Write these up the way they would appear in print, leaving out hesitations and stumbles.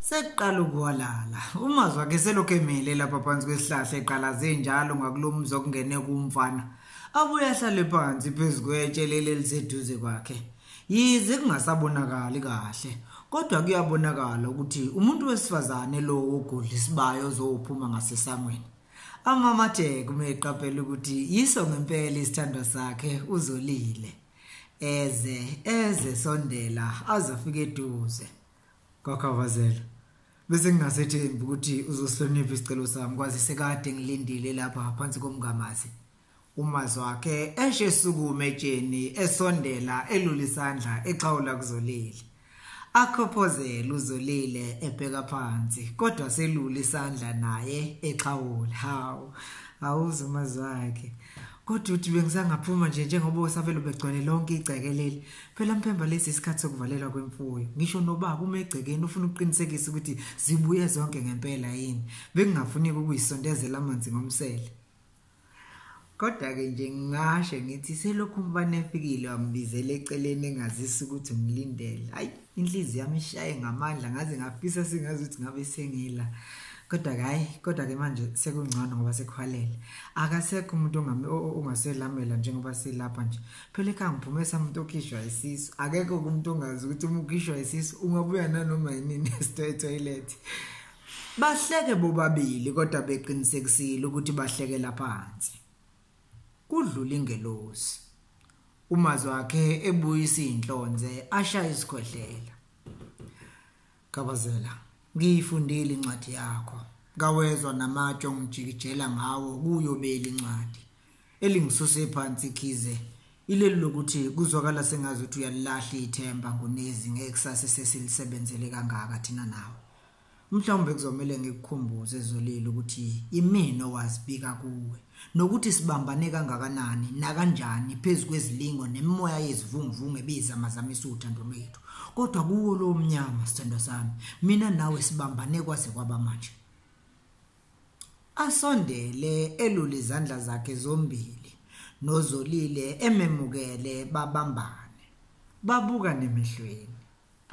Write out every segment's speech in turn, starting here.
Seqala ukuwalala umazwi wakhe selokhu emile lapha phansi kwesihlahla eqalaze njalo ngakulomzi okungene kumfana abuye ahlale phansi phezukwetshelele eliseduze kwakhe yize kungasabonakali kahle kodwa kuyabonakala ukuthi umuntu wesifazane lo ogudla isibayo ozophuma ngasesangweni amamatheke umeqaphela ukuthi yiso ngempela isithando sakhe uzolile eze sondela azafika eduze kakhavazela bese ngingasethembi ukuthi uzohlonipha isicelo sami kwazi sekade ngilindile lapha phansi komngamazi umazwi wakhe eshe sukume etsheni esondela elula isandla exhawula kuzolile akhophozela uzolile ebheka phansi kodwa selula isandla naye exhawula awuze umazwi wakhe kodwa uthi bengisangaphuma nje njengoba usavela ubegcwele lonke igcekeleli phela mphemba lesi isikhathi sokuvalelwa kwemfuyo ngisho nobaba uma egcekeni ufuna ukuqinisekisa ukuthi zibuye zonke ngempela yini bengingafuni ukuyisondezela amanzi ngomsele kodwa ke nje ngasho ngithi selokhu umbane efikile wambizela eceleni engazisi ukuthi ngilindele hayi inhliziyo yami ishaye ngamandla ngaze ngafisa singazi ukuthi ngabe sengila kodwa ke manje sekungcono ngoba sekuhalele akasekho umuntu ongaselamela njengoba silapha nje phela ekhaya ngiphumesa umuntu okhishwa isisu akekho umuntu ongazi ukuthi uma ukhishwa isisu ungabuya nanoma yini toilet bahleke bobabili kodwa beqinisekisile ukuthi bahlekela phansi kudlula ingelosi umazwi wakhe ebuyisa inhlonze ashaya isikhwehlela kabazela ngiyifundile incwadi yakho ngawezwa namatshe ongijikijela ngawo kuyobela incwadi elingisuse phansi ikhize ileli lokuthi kuzwakala sengazi ukuthi uyalahla ithemba ngunezi ngekusasa sesilisebenzele kangaka thina nawe mhlawumbe kuzomela ngikukhumbuze ezolile ukuthi imini owazibika kuwe nokuthi sibambane kangakanani na kanjani phezulu kwezilingo nemimoya yezivunguvungu ebizamazamisa uthando lwethu kodwa kuwo lo mnyama sithando sami mina nawe sibambane kwaze kwaba manje asondele elula izandla zakhe zombili nozolile ememukele babambane babuka nemehlweni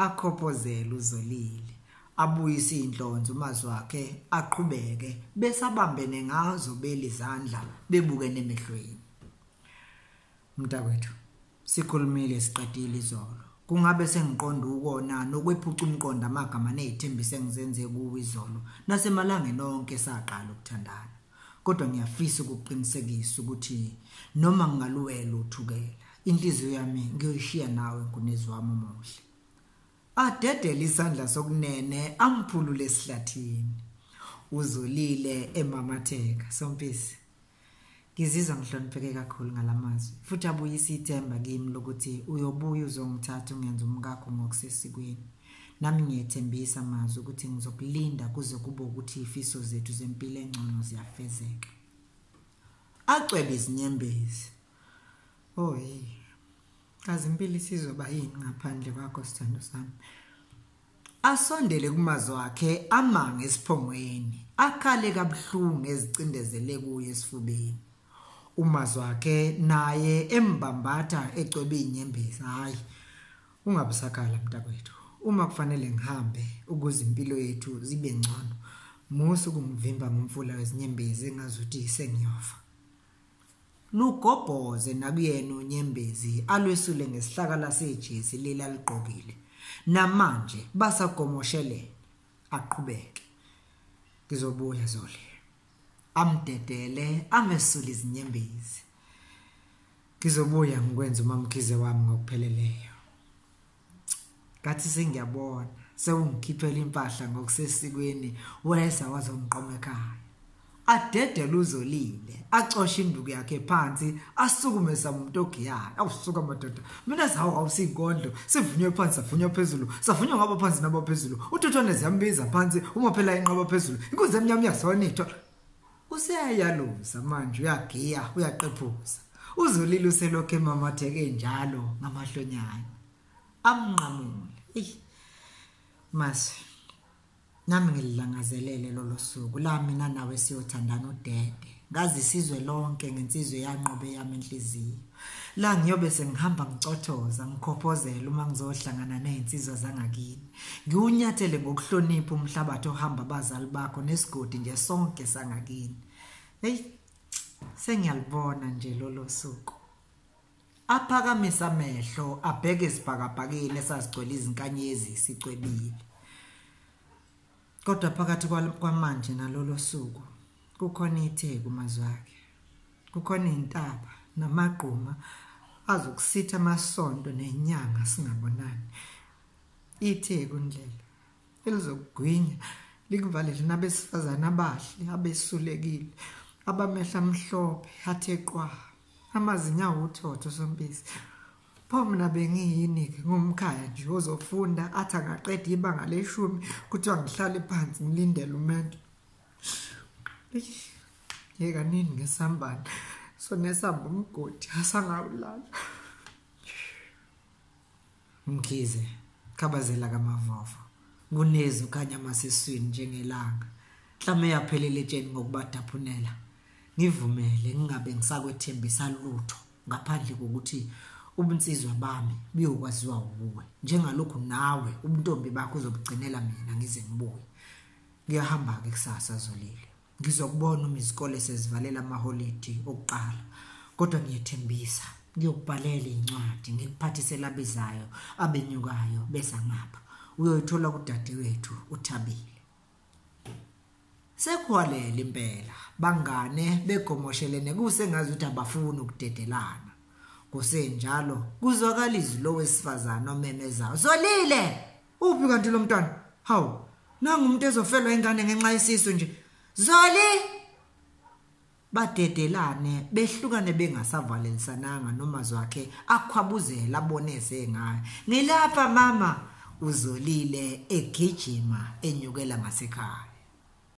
akhophozela uzolile abuyisa inhlonze umazwi wakhe aqhubeke besabambene ngazo belizandla bebuke nemehlweni mntakwethu sikhulumile siqedile izolo kungabe sengiqonda ukona nokwephuca umqondo amagama nezithembiso engizenze kuwe izolo nasemalangeni onke saqala ukuthandana kodwa ngiyafisa ukuqinisekisa ukuthi noma ngingaluwela uthukela inhliziyo yami ngiyoyishiya nawe nkunezi wami omuhle adedela isandla sokunene amphulule esihlathini uzolile emamatheka sompisi ngizizwa ngihlonipheke kakhulu ngalamazwi futhi abuyisa ithemba kimi lokuthi uyobuya uzongithatha ungenza umkakho ngokusesikweni nami ngiyethembisa amazwi ukuthi ngizokulinda kuze kube ukuthi ifiso zethu zempilo engcono ziyafezeka acwebe izinyembezi kazi impilo isizoba yini ngaphandle kwakho sithando sami asondele kumazwi wakhe amange esiphongweni akhale kabuhlungu ezicindezele kuye esifubeni umazwi wakhe naye embambatha ecwebe inyembezi hayi ungabusakhala mntakwethu uma kufanele ngihambe ukuze impilo yethu zibe ngcono musu kungivimba ngomfula wezinyembezi engazuthi sengiyofa lugobhoze nakuyena unyembezi alwesule ngesihlakala sejezi lela liqokile namanje basagomoshelene aqhubeke ngizobuya zoli amdedele amesula izinyembezi ngizobuya ngikwenza umamkhize wami ngokupheleleyo ngathi sengiyabona sewungikhiphela impahla ngokusesikweni wesa wazongiqoma ekhaya adedela uzolile acosha induku yakhe phansi asukumesa umuntu ogiyana awusuka madoda mina zawo awusinkondlo sivunywe phansi savunywa phezulu savunywa ngaba phansi naba phezulu uthuthwane ziyambiza phansi uma phela inqaba phezulu inkunzi emnyama yasonithwa useyayaluza manje uyagiya uyaqephuza uzolile uselokho emamatheke njalo ngamahlonyana amnqamule mase nami ngililangazelele lolo suku la mina nawe siyothandana udede ngazi isizwe lonke ngensizwe yanqobe yami enhliziyo la ngiyobe sengihamba ngicothoza ngikhophozela uma ngizohlangana nezinsizwa zangakini ngiunyathele ngokuhlonipha umhlabathi ohamba abazali bakho nesigodi nje sonke sangakini. Hey, sengiyalibona nje lolo suku. Aphakamisa amehlo abheke isibhakabhakile esazigcwele izinkanyezi sicwebile. Kodwa phakathi kwamanje nalolo suku kukhona itheku mazwakhe. Kukhona intaba namagquma azokusitha amasonto nenyanga singabonani. Itheku ndlela elizogwinya likuvalele nabesifazana abahle abesulekile abamehla amhlophe athe qwa amazinya uthotho sompisi. Pho mina bengiyini ngumkhaya nje ozofunda athi angaqeda ibanga le10 kuthiwa ngihlale phansi ngilindele umento. Yeka nini ngesambane sonesamba umgodi asangawulala. Mkhize khabazela kamavovo kunezi ukhanya maseswini njengelanga mhlawumbe yaphelele etsheni ngokubadaphunela. Ngivumele ngingabe ngisakwethembisa lutho ngaphandle kokuthi ubunsizwa bami biyokwaziwa uwe njengalokhu nawe ubuntombi bakho uzobugcinela mina ngize ngibuye. Ngiyahamba ke kusasa Zolile ngizokubona uma izikole sezivalela amaholidi okuqala kodwa ngiyethembisa ngiyokubhalela incwadi ngikuphathisela abezayo abenyukayo besa ngapha uyoyithola kudadewethu uThabile. Sekhwalela impela bangane begomoshelene kusengazi ukuthi abafuni ukudedelana. Kusenjalo kuzwakala izwi lowesifazana omemezayo, Zolile uphi kanti lo mntwana? Hawu nangu umuntu ezofelwa ingane ngenxa yesisu nje. Zoli badedelane behlukane bengasavalelisananga noma zwakhe akhwabuzela abonese ngayo. Ngilapha mama. UZolile egijima enyukela ngasekhaya.